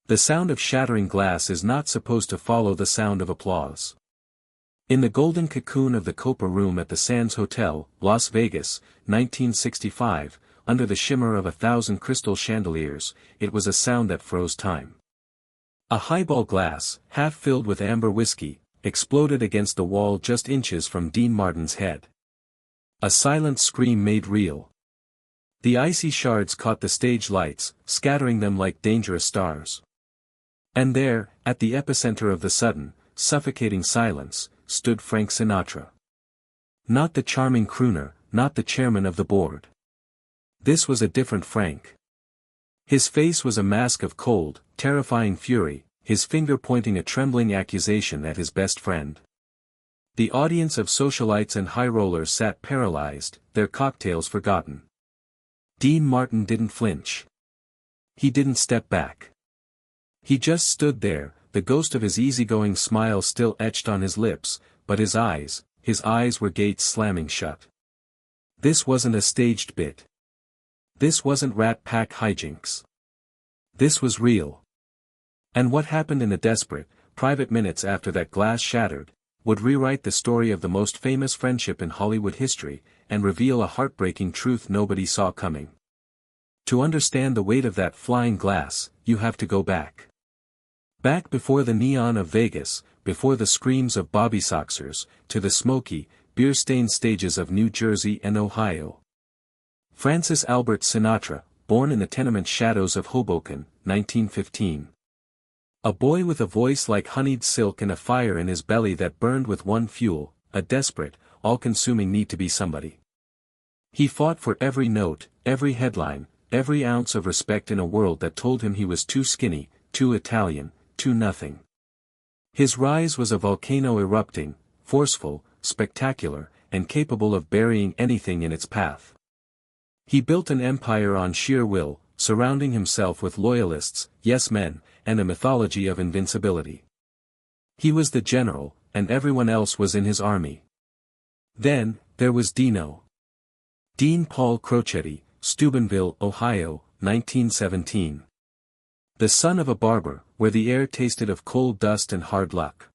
The sound of shattering glass is not supposed to follow the sound of applause. In the golden cocoon of the Copa Room at the Sands Hotel, Las Vegas, 1965, under the shimmer of 1,000 crystal chandeliers, it was a sound that froze time. A highball glass, half filled with amber whiskey, exploded against the wall just inches from Dean Martin's head. A silent scream made real. The icy shards caught the stage lights, scattering them like dangerous stars. And there, at the epicenter of the sudden, suffocating silence, stood Frank Sinatra. Not the charming crooner, not the chairman of the board. This was a different Frank. His face was a mask of cold, terrifying fury, his finger pointing a trembling accusation at his best friend. The audience of socialites and high rollers sat paralyzed, their cocktails forgotten. Dean Martin didn't flinch. He didn't step back. He just stood there, the ghost of his easygoing smile still etched on his lips, but his eyes were gates slamming shut. This wasn't a staged bit. This wasn't Rat Pack hijinks. This was real. And what happened in the desperate, private minutes after that glass shattered, would rewrite the story of the most famous friendship in Hollywood history, and reveal a heartbreaking truth nobody saw coming. To understand the weight of that flying glass, you have to go back. Back before the neon of Vegas, before the screams of Bobby Soxers, to the smoky, beer-stained stages of New Jersey and Ohio. Francis Albert Sinatra, born in the tenement shadows of Hoboken, 1915. A boy with a voice like honeyed silk and a fire in his belly that burned with one fuel, a desperate, all-consuming need to be somebody. He fought for every note, every headline, every ounce of respect in a world that told him he was too skinny, too Italian, too nothing. His rise was a volcano erupting, forceful, spectacular, and capable of burying anything in its path. He built an empire on sheer will, surrounding himself with loyalists, yes-men, and a mythology of invincibility. He was the general, and everyone else was in his army. Then, there was Dino. Dean Paul Crocetti, Steubenville, Ohio, 1917. The son of a barber, where the air tasted of coal dust and hard luck.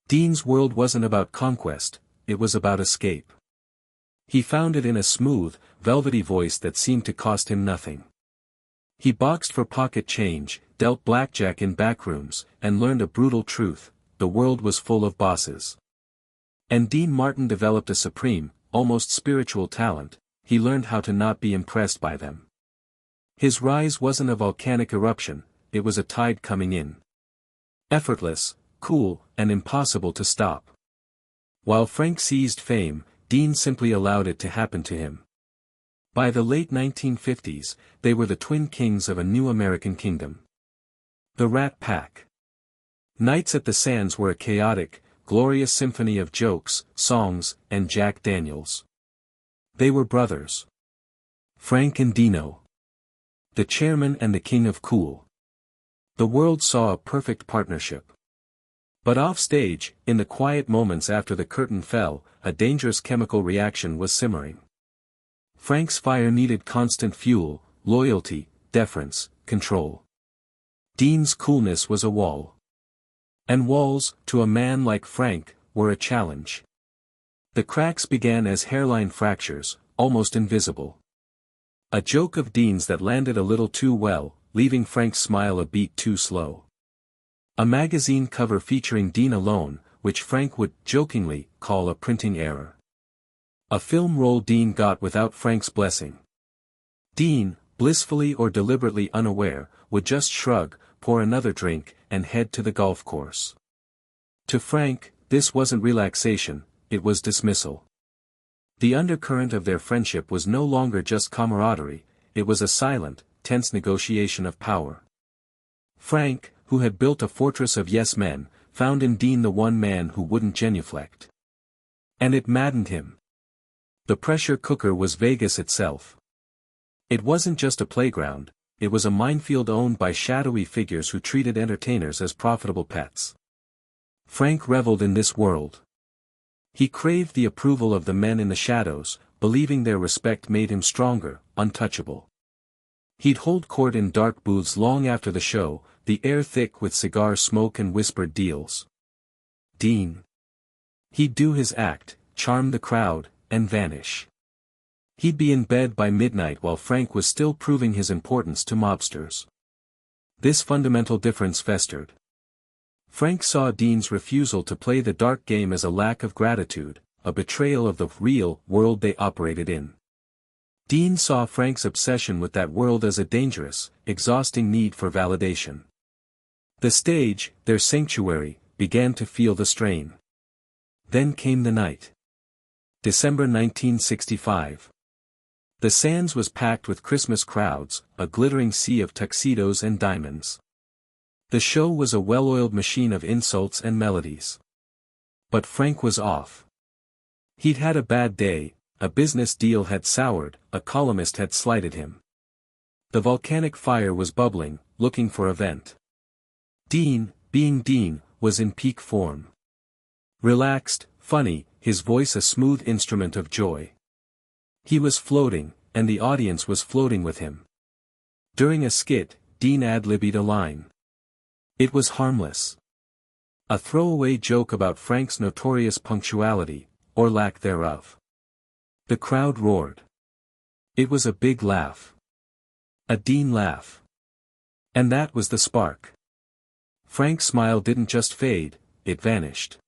Dean's world wasn't about conquest, it was about escape. He found it in a smooth, velvety voice that seemed to cost him nothing. He boxed for pocket change, dealt blackjack in backrooms, and learned a brutal truth: the world was full of bosses. And Dean Martin developed a supreme, almost spiritual talent. He learned how to not be impressed by them. His rise wasn't a volcanic eruption, it was a tide coming in. Effortless, cool, and impossible to stop. While Frank seized fame, Dean simply allowed it to happen to him. By the late 1950s, they were the twin kings of a new American kingdom. The Rat Pack. Nights at the Sands were a chaotic, glorious symphony of jokes, songs, and Jack Daniels. They were brothers. Frank and Dino. The chairman and the king of cool. The world saw a perfect partnership. But off-stage, in the quiet moments after the curtain fell, a dangerous chemical reaction was simmering. Frank's fire needed constant fuel, loyalty, deference, control. Dean's coolness was a wall. And walls, to a man like Frank, were a challenge. The cracks began as hairline fractures, almost invisible. A joke of Dean's that landed a little too well, leaving Frank's smile a beat too slow. A magazine cover featuring Dean alone, which Frank would, jokingly, call a printing error. A film role Dean got without Frank's blessing. Dean, blissfully or deliberately unaware, would just shrug, pour another drink, and head to the golf course. To Frank, this wasn't relaxation, it was dismissal. The undercurrent of their friendship was no longer just camaraderie, it was a silent, tense negotiation of power. Frank, who had built a fortress of yes-men, found in Dean the one man who wouldn't genuflect. And it maddened him. The pressure cooker was Vegas itself. It wasn't just a playground, it was a minefield owned by shadowy figures who treated entertainers as profitable pets. Frank reveled in this world. He craved the approval of the men in the shadows, believing their respect made him stronger, untouchable. He'd hold court in dark booths long after the show, the air thick with cigar smoke and whispered deals. Dean. He'd do his act, charm the crowd, and vanish. He'd be in bed by midnight while Frank was still proving his importance to mobsters. This fundamental difference festered. Frank saw Dean's refusal to play the dark game as a lack of gratitude, a betrayal of the real world they operated in. Dean saw Frank's obsession with that world as a dangerous, exhausting need for validation. The stage, their sanctuary, began to feel the strain. Then came the night. December 1965. The Sands was packed with Christmas crowds, a glittering sea of tuxedos and diamonds. The show was a well-oiled machine of insults and melodies. But Frank was off. He'd had a bad day, a business deal had soured, a columnist had slighted him. The volcanic fire was bubbling, looking for a vent. Dean, being Dean, was in peak form. Relaxed, funny, his voice a smooth instrument of joy. He was floating, and the audience was floating with him. During a skit, Dean ad-libbed a line. It was harmless. A throwaway joke about Frank's notorious punctuality, or lack thereof. The crowd roared. It was a big laugh. A Dean laugh. And that was the spark. Frank's smile didn't just fade, it vanished.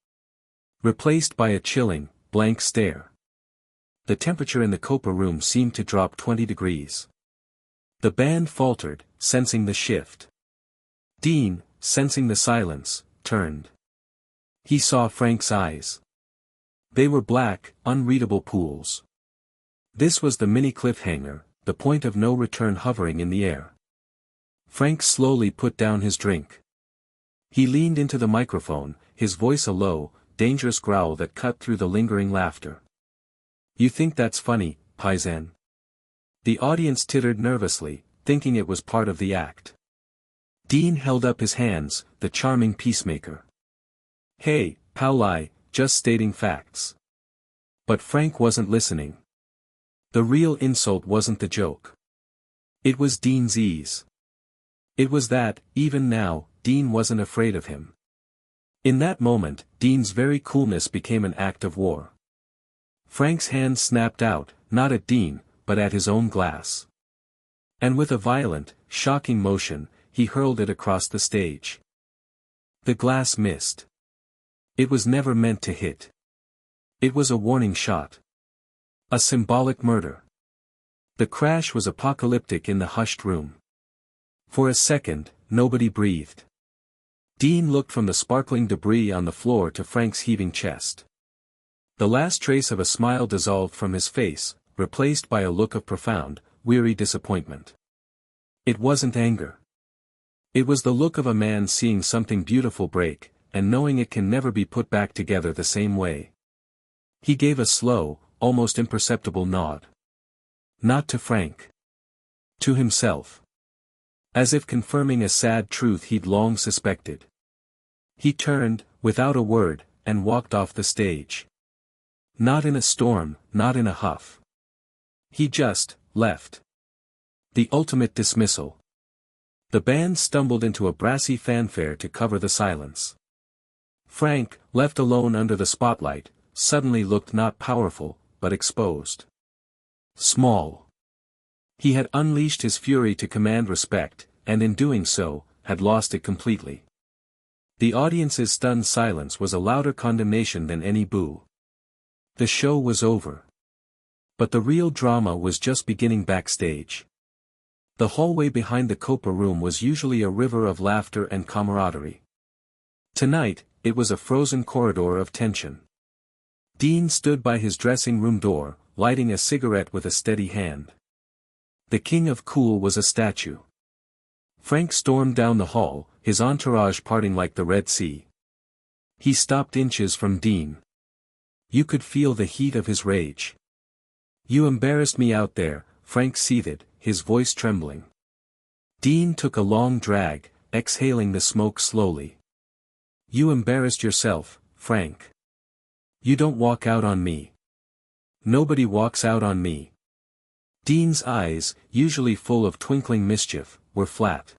Replaced by a chilling, blank stare. The temperature in the Copa room seemed to drop 20 degrees. The band faltered, sensing the shift. Dean, sensing the silence, turned. He saw Frank's eyes. They were black, unreadable pools. This was the mini cliffhanger, the point of no return hovering in the air. Frank slowly put down his drink. He leaned into the microphone, his voice a low, dangerous growl that cut through the lingering laughter. You think that's funny, paisan? The audience tittered nervously, thinking it was part of the act. Dean held up his hands, the charming peacemaker. Hey, Pauli, just stating facts. But Frank wasn't listening. The real insult wasn't the joke. It was Dean's ease. It was that, even now, Dean wasn't afraid of him. In that moment, Dean's very coolness became an act of war. Frank's hand snapped out, not at Dean, but at his own glass. And with a violent, shocking motion, he hurled it across the stage. The glass missed. It was never meant to hit. It was a warning shot. A symbolic murder. The crash was apocalyptic in the hushed room. For a second, nobody breathed. Dean looked from the sparkling debris on the floor to Frank's heaving chest. The last trace of a smile dissolved from his face, replaced by a look of profound, weary disappointment. It wasn't anger. It was the look of a man seeing something beautiful break, and knowing it can never be put back together the same way. He gave a slow, almost imperceptible nod. Not to Frank. To himself. As if confirming a sad truth he'd long suspected. He turned, without a word, and walked off the stage. Not in a storm, not in a huff. He just left. The ultimate dismissal. The band stumbled into a brassy fanfare to cover the silence. Frank, left alone under the spotlight, suddenly looked not powerful, but exposed. Small. He had unleashed his fury to command respect, and in doing so, had lost it completely. The audience's stunned silence was a louder condemnation than any boo. The show was over. But the real drama was just beginning backstage. The hallway behind the Copa room was usually a river of laughter and camaraderie. Tonight, it was a frozen corridor of tension. Dean stood by his dressing room door, lighting a cigarette with a steady hand. The king of cool was a statue. Frank stormed down the hall, his entourage parting like the Red Sea. He stopped inches from Dean. You could feel the heat of his rage. You embarrassed me out there, Frank seethed, his voice trembling. Dean took a long drag, exhaling the smoke slowly. You embarrassed yourself, Frank. You don't walk out on me. Nobody walks out on me. Dean's eyes, usually full of twinkling mischief, were flat.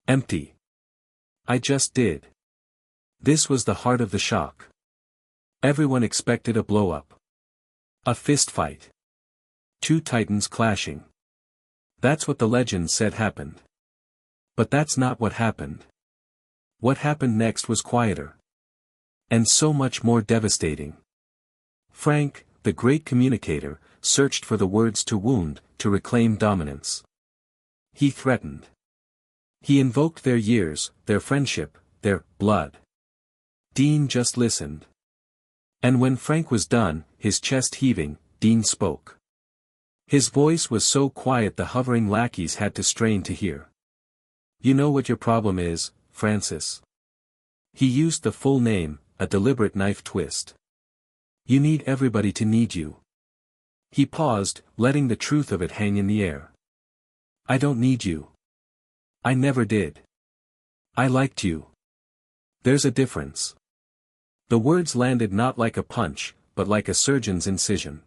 Empty. I just did. This was the heart of the shock. Everyone expected a blow-up. A fistfight. Two titans clashing. That's what the legend said happened. But that's not what happened. What happened next was quieter. And so much more devastating. Frank, the great communicator, searched for the words to wound, to reclaim dominance. He threatened. He invoked their years, their friendship, their blood. Dean just listened. And when Frank was done, his chest heaving, Dean spoke. His voice was so quiet the hovering lackeys had to strain to hear. You know what your problem is, Francis. He used the full name, a deliberate knife twist. You need everybody to need you. He paused, letting the truth of it hang in the air. I don't need you. I never did. I liked you. There's a difference. The words landed not like a punch, but like a surgeon's incision.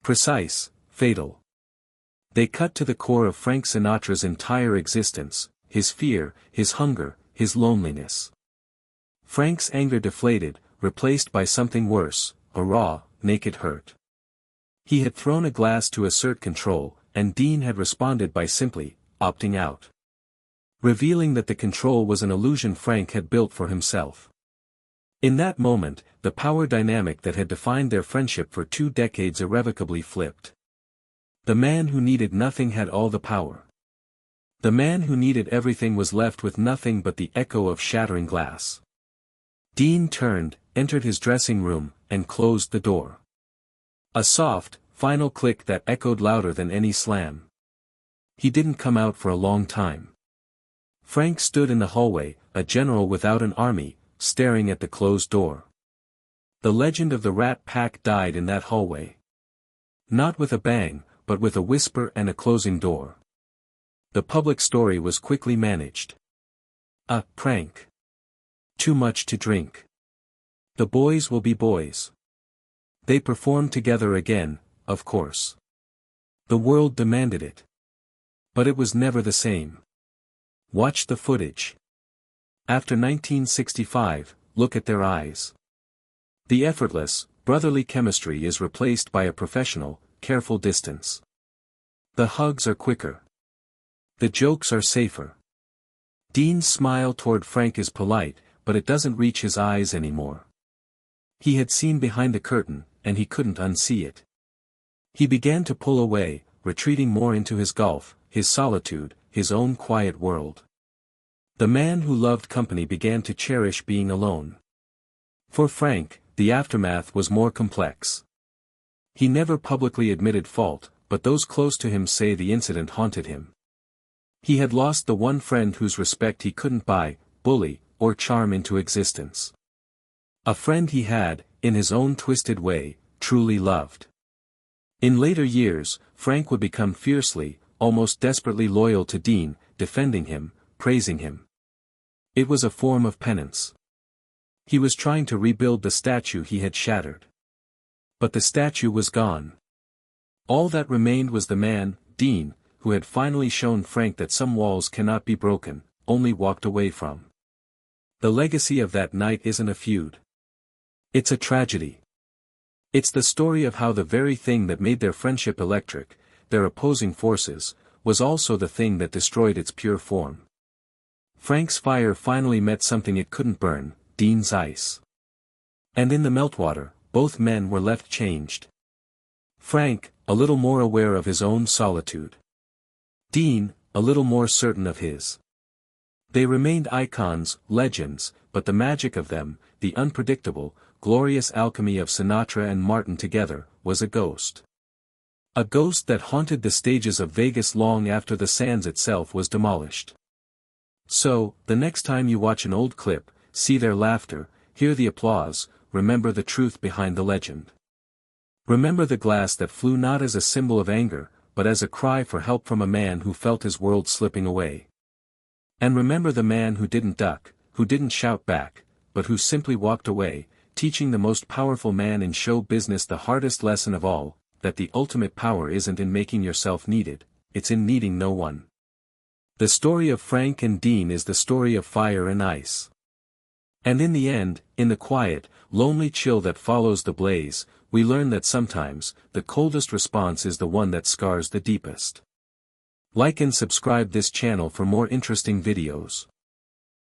Precise, fatal. They cut to the core of Frank Sinatra's entire existence, his fear, his hunger, his loneliness. Frank's anger deflated, replaced by something worse, a raw, naked hurt. He had thrown a glass to assert control, and Dean had responded by simply opting out. Revealing that the control was an illusion Frank had built for himself. In that moment, the power dynamic that had defined their friendship for 2 decades irrevocably flipped. The man who needed nothing had all the power. The man who needed everything was left with nothing but the echo of shattering glass. Dean turned, entered his dressing room, and closed the door. A soft, final click that echoed louder than any slam. He didn't come out for a long time. Frank stood in the hallway, a general without an army, staring at the closed door. The legend of the Rat Pack died in that hallway. Not with a bang, but with a whisper and a closing door. The public story was quickly managed. A prank. Too much to drink. The boys will be boys. They performed together again, of course. The world demanded it. But it was never the same. Watch the footage. After 1965, look at their eyes. The effortless, brotherly chemistry is replaced by a professional, careful distance. The hugs are quicker. The jokes are safer. Dean's smile toward Frank is polite, but it doesn't reach his eyes anymore. He had seen behind the curtain, and he couldn't unsee it. He began to pull away, retreating more into his gulf, his solitude, his own quiet world. The man who loved company began to cherish being alone. For Frank, the aftermath was more complex. He never publicly admitted fault, but those close to him say the incident haunted him. He had lost the one friend whose respect he couldn't buy, bully, or charm into existence. A friend he had, in his own twisted way, truly loved. In later years, Frank would become fiercely, almost desperately loyal to Dean, defending him, praising him. It was a form of penance. He was trying to rebuild the statue he had shattered. But the statue was gone. All that remained was the man, Dean, who had finally shown Frank that some walls cannot be broken, only walked away from. The legacy of that night isn't a feud. It's a tragedy. It's the story of how the very thing that made their friendship electric, their opposing forces, was also the thing that destroyed its pure form. Frank's fire finally met something it couldn't burn, Dean's ice. And in the meltwater, both men were left changed. Frank, a little more aware of his own solitude. Dean, a little more certain of his. They remained icons, legends, but the magic of them, the unpredictable, glorious alchemy of Sinatra and Martin together, was a ghost. A ghost that haunted the stages of Vegas long after the Sands itself was demolished. So, the next time you watch an old clip, see their laughter, hear the applause, remember the truth behind the legend. Remember the glass that flew not as a symbol of anger, but as a cry for help from a man who felt his world slipping away. And remember the man who didn't duck, who didn't shout back, but who simply walked away, teaching the most powerful man in show business the hardest lesson of all, that the ultimate power isn't in making yourself needed, it's in needing no one. The story of Frank and Dean is the story of fire and ice. And in the end, in the quiet, lonely chill that follows the blaze, we learn that sometimes, the coldest response is the one that scars the deepest. Like and subscribe this channel for more interesting videos.